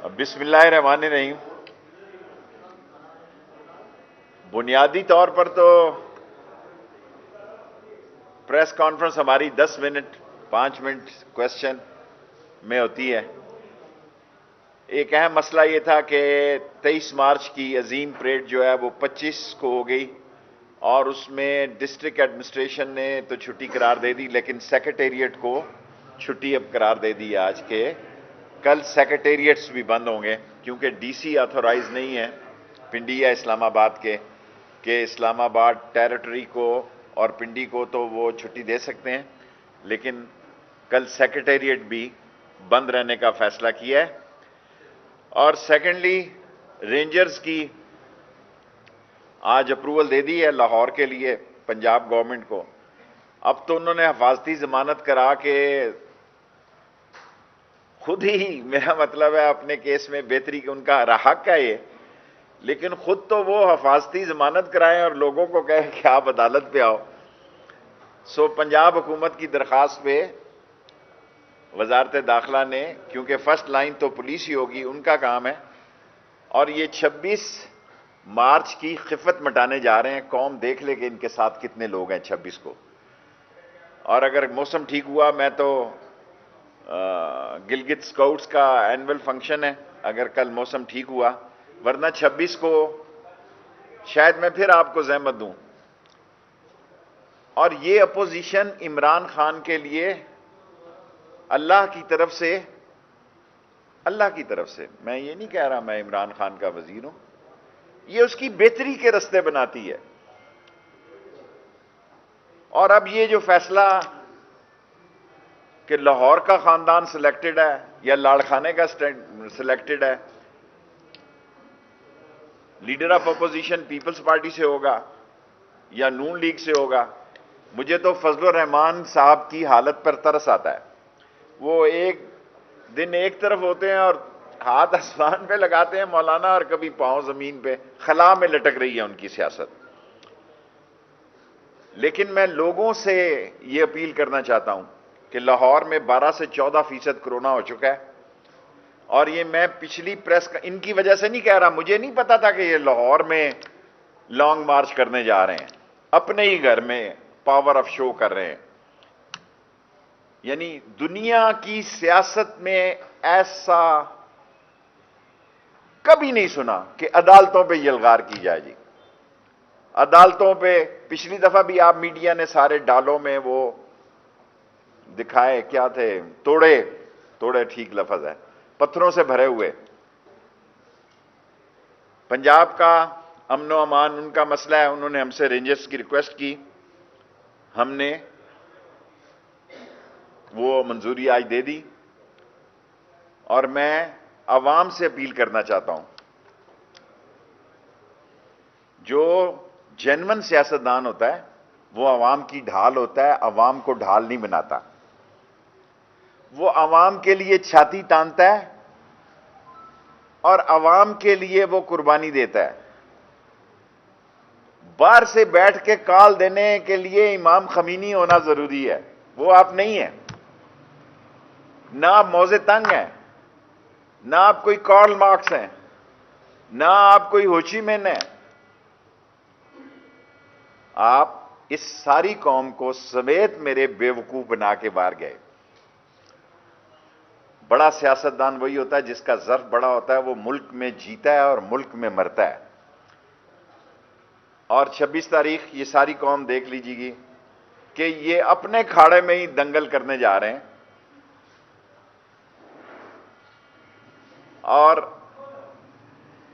بسم اللہ الرحمن الرحیم۔ بنیادی طور پر تو پریس کانفرنس ہماری 10 منٹ 5 منٹ کوشچن میں ہوتی ہے۔ ایک اہم مسئلہ یہ تھا کہ 23 مارچ کی عظیم پریڈ جو ہے وہ 25 کو ہو گئی اور اس میں ڈسٹرکٹ ایڈمنسٹریشن نے تو چھٹی قرار دے دی، لیکن سیکریٹریٹ کو چھٹی اب قرار دے دی آج کے کل سیکریٹریٹس بھی بند ہوں گے، کیونکہ ڈی سی آتھورائز نہیں ہے پنڈی یا اسلام آباد کے کہ اسلام آباد ٹیریٹری کو اور پنڈی کو تو وہ چھٹی دے سکتے ہیں، لیکن کل سیکریٹریٹ بھی بند رہنے کا فیصلہ کیا ہے۔ اور سیکنڈلی رینجرز کی آج اپروول دے دی ہے لاہور کے لیے پنجاب گورنمنٹ کو۔ اب تو انہوں نے حفاظتی ضمانت کرا کے خود ہی، میرا مطلب ہے اپنے کیس میں بہتری کہ ان کا حق ہے یہ، لیکن خود تو وہ حفاظتی ضمانت کرائیں اور لوگوں کو کہیں کہ آپ عدالت پہ آؤ۔ سو پنجاب حکومت کی درخواست پہ وزارت داخلہ نے، کیونکہ فرسٹ لائن تو پولیس ہی ہوگی، ان کا کام ہے، اور یہ 26 مارچ کی خفت مٹانے جا رہے ہیں۔ قوم دیکھ لے کہ ان کے ساتھ کتنے لوگ ہیں 26 کو، اور اگر موسم ٹھیک ہوا، میں تو گلگت سکاؤٹس کا اینول فنکشن ہے، اگر کل موسم ٹھیک ہوا، ورنہ 26 کو شاید میں پھر آپ کو زحمت دوں۔ اور یہ اپوزیشن عمران خان کے لیے اللہ کی طرف سے، میں یہ نہیں کہہ رہا میں عمران خان کا وزیر ہوں، یہ اس کی بہتری کے رستے بناتی ہے۔ اور اب یہ جو فیصلہ کہ لاہور کا خاندان سلیکٹڈ ہے یا لاڑکھانے کا سلیکٹڈ ہے، leader of opposition Peoples Party سے ہوگا یا نون لیگ سے ہوگا، مجھے تو فضل الرحمان صاحب کی حالت پر ترس آتا ہے۔ وہ ایک دن ایک طرف ہوتے ہیں اور ہاتھ آسمان پہ لگاتے ہیں مولانا، اور کبھی پاؤں زمین پہ، خلا میں لٹک رہی ہے ان کی سیاست۔ لیکن میں لوگوں سے یہ اپیل کرنا چاہتا ہوں کہ لاہور میں 12 سے 14% کرونا ہو چکا ہے، اور یہ میں پچھلی پریس ان کی وجہ سے نہیں کہہ رہا، مجھے نہیں پتا تھا کہ یہ لاہور میں لانگ مارچ کرنے جا رہے ہیں، اپنے ہی گھر میں پاور آف شو کر رہے ہیں۔ یعنی دنیا کی سیاست میں ایسا کبھی نہیں سنا کہ عدالتوں پہ یلغار کی جائے۔ جی عدالتوں پہ پچھلی دفعہ بھی آپ میڈیا نے سارے ڈالوں میں وہ دکھائے، کیا تھے، توڑے ٹھیک لفظ ہے، پتھروں سے بھرے ہوئے۔ پنجاب کا امن و امان ان کا مسئلہ ہے، انہوں نے ہم سے رینجرز کی ریکویسٹ کی، ہم نے وہ منظوری آج دے دی، اور میں عوام سے اپیل کرنا چاہتا ہوں، جو جینون سیاستدان ہوتا ہے وہ عوام کی ڈھال ہوتا ہے، عوام کو ڈھال نہیں بناتا، وہ عوام کے لیے چھاتی تانتا ہے اور عوام کے لیے وہ قربانی دیتا ہے۔ باہر سے بیٹھ کے کال دینے کے لیے امام خمینی ہونا ضروری ہے، وہ آپ نہیں ہیں، نہ آپ موزے تنگ ہیں، نہ آپ کوئی کارل مارکس ہیں، نہ آپ کوئی ہوچی مین ہیں، آپ اس ساری قوم کو سمیت میرے بیوقوف بنا کے باہر گئے۔ بڑا سیاستدان وہی ہوتا ہے جس کا ظرف بڑا ہوتا ہے، وہ ملک میں جیتا ہے اور ملک میں مرتا ہے۔ اور 26 تاریخ یہ ساری قوم دیکھ لیجیے گی کہ یہ اپنے کھاڑے میں ہی دنگل کرنے جا رہے ہیں، اور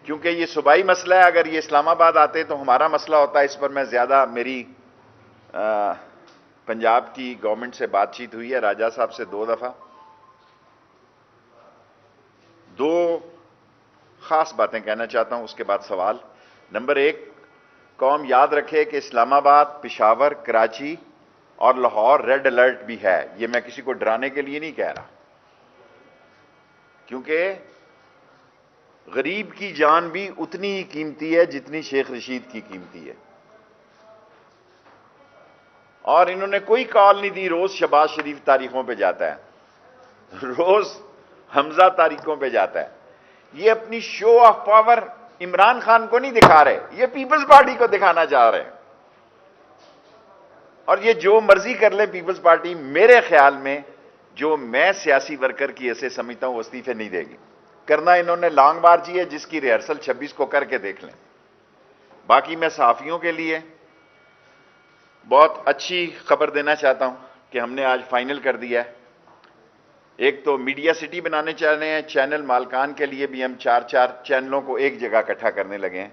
کیونکہ یہ صوبائی مسئلہ ہے، اگر یہ اسلام آباد آتے تو ہمارا مسئلہ ہوتا ہے، اس پر میں زیادہ، میری پنجاب کی گورنمنٹ سے بات چیت ہوئی ہے، راجہ صاحب سے 2 دفعہ۔ 2 خاص باتیں کہنا چاہتا ہوں، اس کے بعد سوال۔ نمبر 1، قوم یاد رکھے کہ اسلام آباد، پشاور، کراچی اور لاہور ریڈ الرٹ بھی ہے، یہ میں کسی کو ڈرانے کے لیے نہیں کہہ رہا، کیونکہ غریب کی جان بھی اتنی ہی قیمتی ہے جتنی شیخ رشید کی قیمتی ہے۔ اور انہوں نے کوئی کال نہیں دی، روز شہباز شریف تاریخوں پہ جاتا ہے، روز حمزہ تاریخوں پہ جاتا ہے۔ یہ اپنی شو آف پاور عمران خان کو نہیں دکھا رہے، یہ پیپلز پارٹی کو دکھانا چاہ رہے ہیں۔ اور یہ جو مرضی کر لے پیپلز پارٹی، میرے خیال میں جو میں سیاسی ورکر کی ایسے سمجھتا ہوں وہ استعفے نہیں دے گی۔ کرنا انہوں نے لانگ مارچ ہے جس کی ریہرسل 26 کو کر کے دیکھ لیں۔ باقی میں صحافیوں کے لیے بہت اچھی خبر دینا چاہتا ہوں کہ ہم نے آج فائنل کر دیا ہے۔ ایک تو میڈیا سٹی بنانے چاہ رہے ہیں، چینل مالکان کے لیے بھی ہم 4 چینلوں کو ایک جگہ اکٹھا کرنے لگے ہیں،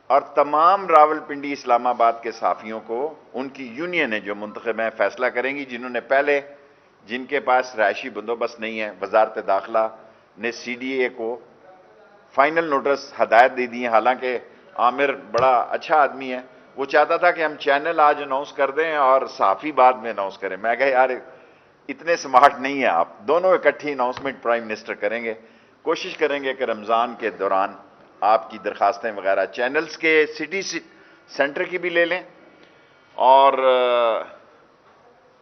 اور تمام راولپنڈی اسلام آباد کے صحافیوں کو ان کی یونین ہے جو منتخب ہیں فیصلہ کریں گی، جنہوں نے پہلے جن کے پاس رہائشی بندوبست نہیں ہے، وزارت داخلہ نے سی ڈی اے کو فائنل نوٹس ہدایت دے دی ہیں۔ حالانکہ عامر بڑا اچھا آدمی ہے، وہ چاہتا تھا کہ ہم چینل آج اناؤنس کر دیں اور صحافی بعد میں اناؤنس کریں۔ میں کہا یار اتنے سمارٹ نہیں ہیں آپ، دونوں اکٹھی اناؤنسمنٹ پرائم منسٹر کریں گے۔ کوشش کریں گے کہ رمضان کے دوران آپ کی درخواستیں وغیرہ چینلز کے سٹی سینٹر کی بھی لے لیں اور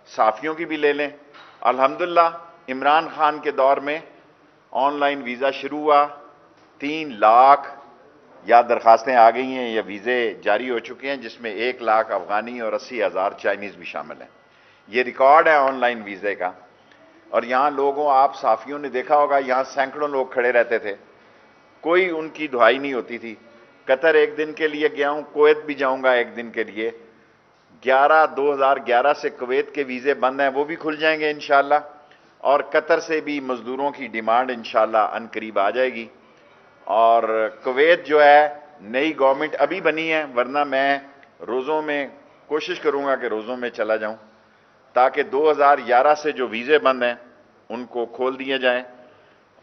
صحافیوں کی بھی لے لیں۔ الحمدللہ عمران خان کے دور میں آن لائن ویزا شروع ہوا، 3 لاکھ یا درخواستیں آ گئی ہیں یا ویزے جاری ہو چکے ہیں، جس میں 1 لاکھ افغانی اور 80,000 چائنیز بھی شامل ہیں۔ یہ ریکارڈ ہے آن لائن ویزے کا۔ اور یہاں لوگوں، آپ صحافیوں نے دیکھا ہوگا، یہاں سینکڑوں لوگ کھڑے رہتے تھے، کوئی ان کی دہائی نہیں ہوتی تھی۔ قطر 1 دن کے لیے گیا ہوں، کویت بھی جاؤں گا 1 دن کے لیے۔ 2011 سے کویت کے ویزے بند ہیں، وہ بھی کھل جائیں گے انشاءاللہ، اور قطر سے بھی مزدوروں کی ڈیمانڈ انشاءاللہ ان قریب آ جائے گی۔ اور کویت جو ہے نئی گورنمنٹ ابھی بنی ہے، ورنہ میں روزوں میں کوشش کروں گا کہ روزوں میں چلا جاؤں تاکہ 2011 سے جو ویزے بند ہیں ان کو کھول دیے جائیں۔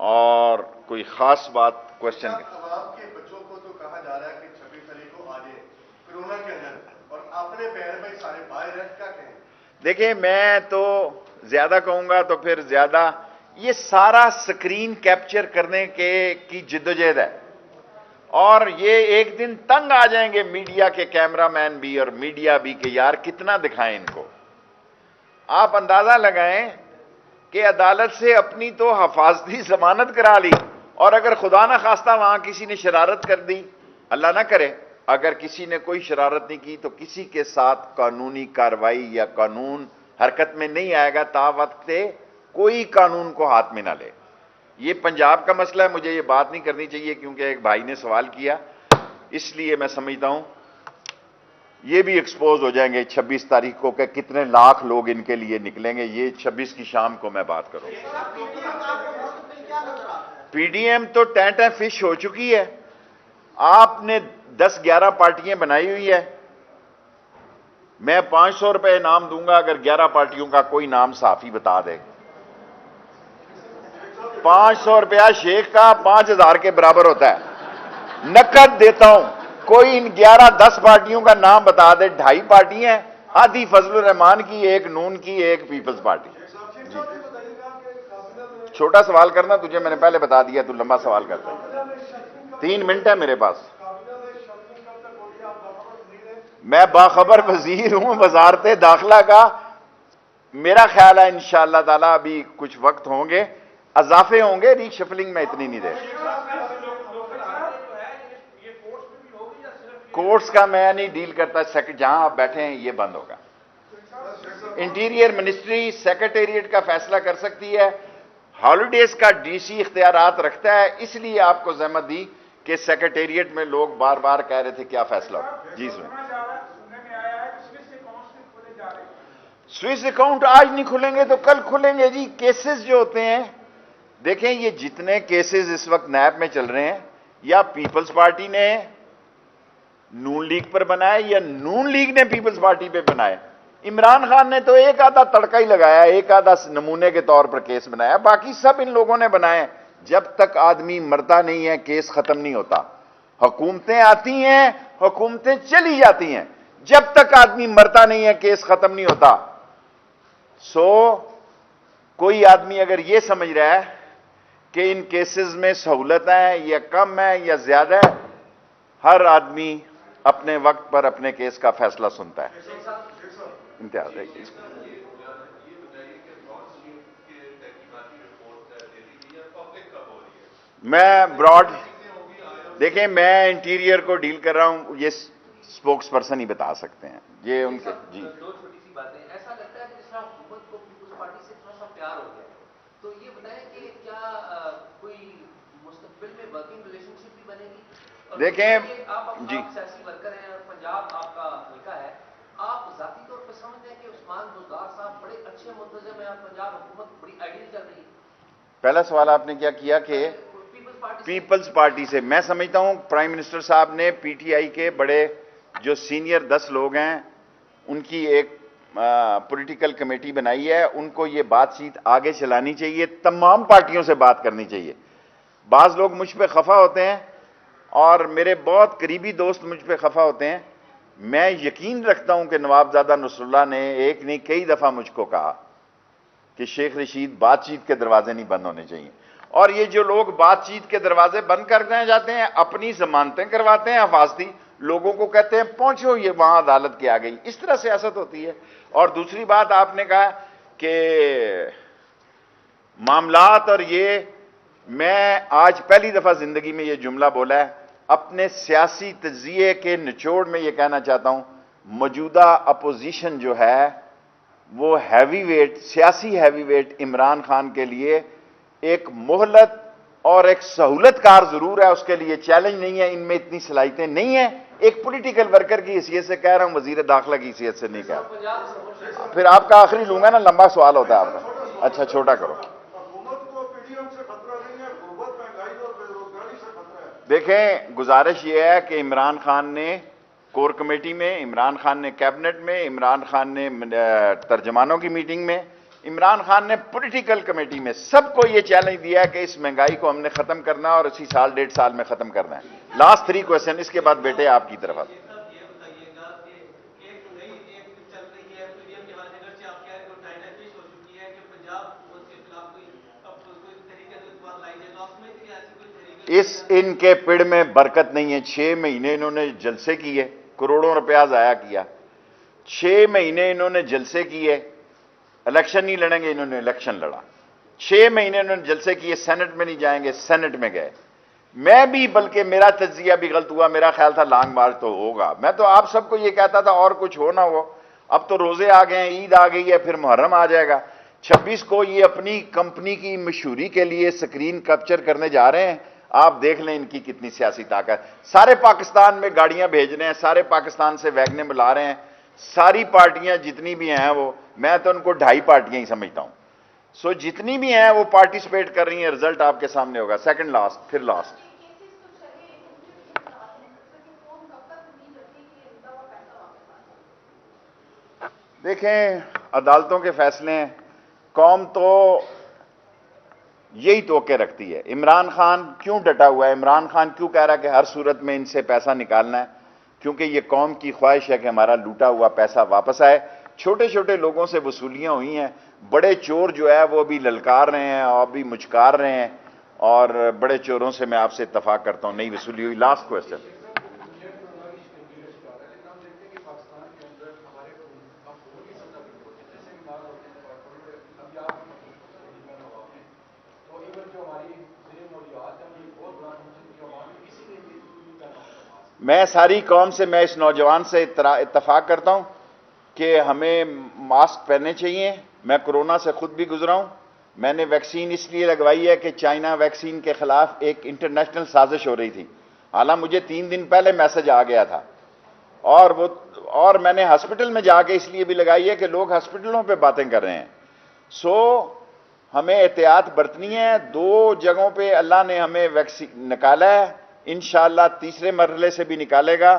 اور کوئی خاص بات کوشچن عوام کے بچوں کو تو کہا جا رہا ہے کہ 26 تاریخ کو آ جائے کرونا کے اندر، اور اپنے پیر میں سارے باہر ہیں، کیا کہیں؟ دیکھیں میں تو زیادہ کہوں گا تو پھر زیادہ، یہ سارا سکرین کیپچر کرنے کی جدوجہد ہے، اور یہ ایک دن تنگ آ جائیں گے میڈیا کے کیمرہ مین بھی اور میڈیا بھی کہ یار کتنا دکھائیں ان کو۔ آپ اندازہ لگائیں کہ عدالت سے اپنی تو حفاظتی ضمانت کرا لی، اور اگر خدا نہ خواستہ وہاں کسی نے شرارت کر دی، اللہ نہ کرے اگر کسی نے کوئی شرارت نہیں کی، تو کسی کے ساتھ قانونی کارروائی یا قانون حرکت میں نہیں آئے گا تا وقت کوئی قانون کو ہاتھ میں نہ لے۔ یہ پنجاب کا مسئلہ ہے، مجھے یہ بات نہیں کرنی چاہیے کیونکہ ایک بھائی نے سوال کیا، اس لیے میں سمجھتا ہوں یہ بھی ایکسپوز ہو جائیں گے 26 تاریخ کو کہ کتنے لاکھ لوگ ان کے لیے نکلیں گے۔ یہ 26 کی شام کو میں بات کروں گا۔ پی ڈی ایم تو ٹینٹ فش ہو چکی ہے۔ آپ نے 10-11 پارٹیاں بنائی ہوئی ہے، میں 500 روپے انعام دوں گا اگر 11 پارٹیوں کا کوئی نام صحافی بتا دے۔ 500 روپیہ شیخ کا 5,000 کے برابر ہوتا ہے، نقد دیتا ہوں۔ کوئی ان 11-10 پارٹیوں کا نام بتا دے، 2.5 پارٹیاں ہیں، آدھی فضل الرحمان کی، ایک نون کی، ایک پیپلز پارٹی۔ چھوٹا سوال کرنا، تجھے میں نے پہلے بتا دیا، تو لمبا سوال کرتا ہے۔ 3 منٹ ہے میرے پاس۔ میں باخبر وزیر ہوں وزارت داخلہ کا، میرا خیال ہے انشاءاللہ تعالی ابھی کچھ وقت ہوں گے، اضافے ہوں گے، ری شفلنگ میں اتنی نہیں دے۔ کورٹس کا میں نہیں ڈیل کرتا، جہاں آپ بیٹھے ہیں یہ بند ہوگا۔ انٹیریئر منسٹری سیکریٹریٹ کا فیصلہ کر سکتی ہے، ہالیڈیز کا ڈی سی اختیارات رکھتا ہے، اس لیے آپ کو زحمت دی کہ سیکریٹریٹ میں لوگ بار بار کہہ رہے تھے کیا فیصلہ ہو۔ جی سن، سوئس اکاؤنٹ آج نہیں کھلیں گے تو کل کھلیں گے جی۔ کیسز جو ہوتے ہیں، دیکھیں یہ جتنے کیسز اس وقت نیب میں چل رہے ہیں، یا پیپلز پارٹی نے نون لیگ پر بنائے یا نون لیگ نے پیپلز پارٹی پہ بنائے۔ عمران خان نے تو ایک آدھا تڑکا ہی لگایا، ایک آدھا نمونے کے طور پر کیس بنایا، باقی سب ان لوگوں نے بنائے۔ جب تک آدمی مرتا نہیں ہے کیس ختم نہیں ہوتا۔ حکومتیں آتی ہیں، حکومتیں چلی جاتی ہیں، جب تک آدمی مرتا نہیں ہے کیس ختم نہیں ہوتا۔ کوئی آدمی اگر یہ سمجھ رہا ہے کہ ان کیسز میں سہولت ہے یا کم ہے یا زیادہ ہے، ہر آدمی اپنے وقت پر اپنے کیس کا فیصلہ سنتا ہے۔ امتیاز ہے اس کو۔ میں براڈ دیکھیں میں انٹیریئر کو ڈیل کر رہا ہوں, یہ اسپوکس پرسن ہی بتا سکتے ہیں یہ ان کے. جی دو چھوٹی سی باتیں. ایسا لگتا ہے کہ جس طرح حکومت کو پیپلز پارٹی سے تھوڑا سا پیار ہو گیا, تو یہ بتائیں کہ کیا کوئی مستقبل میں ورکنگ ریلیشن شپ بھی بنے گی؟ دیکھیں آپ جی سیاسی ورکر ہیں اور پنجاب آپ کا حلقہ ہے, آپ ذاتی طور پہ سمجھتے ہیں کہ عثمان بزدار صاحب بڑے اچھے منتظم ہیں اور پنجاب حکومت بڑی آئیڈیل چل رہی ہے؟ پہلا سوال آپ نے کیا کیا کہ پیپلز پارٹی سے, میں سمجھتا ہوں پرائم منسٹر صاحب نے پی ٹی آئی کے بڑے جو سینئر 10 لوگ ہیں ان کی ایک پولیٹیکل کمیٹی بنائی ہے, ان کو یہ بات چیت آگے چلانی چاہیے, تمام پارٹیوں سے بات کرنی چاہیے. بعض لوگ مجھ پہ خفا ہوتے ہیں اور میرے بہت قریبی دوست مجھ پہ خفا ہوتے ہیں. میں یقین رکھتا ہوں کہ نواب زادہ نصر اللہ نے ایک نہیں کئی دفعہ مجھ کو کہا کہ شیخ رشید بات چیت کے دروازے نہیں بند ہونے چاہیے, اور یہ جو لوگ بات چیت کے دروازے بند کرنے جاتے ہیں اپنی ضمانتیں کرواتے ہیں حفاظتی, لوگوں کو کہتے ہیں پہنچو یہ وہاں عدالت کے آ گئی, اس طرح سیاست ہوتی ہے. اور دوسری بات آپ نے کہا کہ معاملات, اور یہ میں آج پہلی دفعہ زندگی میں یہ جملہ بولا ہے, اپنے سیاسی تجزیے کے نچوڑ میں یہ کہنا چاہتا ہوں موجودہ اپوزیشن جو ہے وہ ہیوی ویٹ, سیاسی ہیوی ویٹ عمران خان کے لیے ایک مہلت اور ایک سہولت کار ضرور ہے, اس کے لیے چیلنج نہیں ہے, ان میں اتنی صلاحیتیں نہیں ہیں. ایک پولیٹیکل ورکر کی حیثیت سے کہہ رہا ہوں, وزیر داخلہ کی حیثیت سے نہیں کہہ رہا. پھر آپ کا آخری لوں گا نا, لمبا سوال ہوتا ہے آپ کا. اچھا چھوٹا کرو. حکومت کو پی ڈی ایم سے خطرہ نہیں ہے, غربت مہنگائی اور بے روزگاری سے خطرہ ہے. دیکھیں گزارش یہ ہے کہ عمران خان نے کور کمیٹی میں, عمران خان نے کیبنٹ میں, عمران خان نے ترجمانوں کی میٹنگ میں, عمران خان نے پولیٹیکل کمیٹی میں سب کو یہ چیلنج دیا ہے کہ اس مہنگائی کو ہم نے ختم کرنا ہے اور اسی سال 1.5 سال میں ختم کرنا ہے. لاسٹ 3 کویسچن, اس کے بعد بیٹے آپ کی طرف آتے. ان کے پڑ میں برکت نہیں ہے. 6 مہینے انہوں نے جلسے کیے, کروڑوں روپیہ ضائع کیا. 6 مہینے انہوں نے جلسے کیے, الیکشن نہیں لڑیں گے, انہوں نے الیکشن لڑا. 6 مہینے انہوں نے جلسے کیے, سینٹ میں نہیں جائیں گے, سینٹ میں گئے. میں بھی, بلکہ میرا تجزیہ بھی غلط ہوا, میرا خیال تھا لانگ مارچ تو ہوگا. میں تو آپ سب کو یہ کہتا تھا اور کچھ ہو نہ ہو, اب تو روزے آ گئے ہیں, عید آ گئی ہے, پھر محرم آ جائے گا. 26 کو یہ اپنی کمپنی کی مشہوری کے لیے سکرین کیپچر کرنے جا رہے ہیں. آپ دیکھ لیں ان کی کتنی سیاسی طاقت. سارے پاکستان میں گاڑیاں بھیج رہے ہیں, سارے پاکستان سے ویگنیں بلا رہے ہیں, ساری پارٹیاں جتنی بھی ہیں وہ, میں تو ان کو 2.5 پارٹیاں ہی سمجھتا ہوں. سو جتنی بھی ہیں وہ پارٹیسپیٹ کر رہی ہیں, رزلٹ آپ کے سامنے ہوگا. سیکنڈ لاسٹ, پھر لاسٹ. دیکھیں عدالتوں کے فیصلے ہیں, قوم تو یہی توقع رکھتی ہے. عمران خان کیوں ڈٹا ہوا ہے, عمران خان کیوں کہہ رہا ہے کہ ہر صورت میں ان سے پیسہ نکالنا ہے؟ کیونکہ یہ قوم کی خواہش ہے کہ ہمارا لوٹا ہوا پیسہ واپس آئے. چھوٹے چھوٹے لوگوں سے وصولیاں ہوئی ہیں, بڑے چور جو ہے وہ بھی للکار رہے ہیں اور بھی مچکار رہے ہیں, اور بڑے چوروں سے میں آپ سے اتفاق کرتا ہوں نہیں وصولی ہوئی. Last question. میں ساری قوم سے, میں اس نوجوان سے اتفاق کرتا ہوں کہ ہمیں ماسک پہننے چاہیے. میں کرونا سے خود بھی گزرا ہوں. میں نے ویکسین اس لیے لگوائی ہے کہ چائنا ویکسین کے خلاف ایک انٹرنیشنل سازش ہو رہی تھی. حالانکہ مجھے 3 دن پہلے میسج آ گیا تھا, اور میں نے ہاسپٹل میں جا کے اس لیے بھی لگائی ہے کہ لوگ ہاسپٹلوں پہ باتیں کر رہے ہیں. سو ہمیں احتیاط برتنی ہے. 2 جگہوں پہ اللہ نے ہمیں ویکسین نکالا ہے, انشاءاللہ تیسرے مرحلے سے بھی نکالے گا.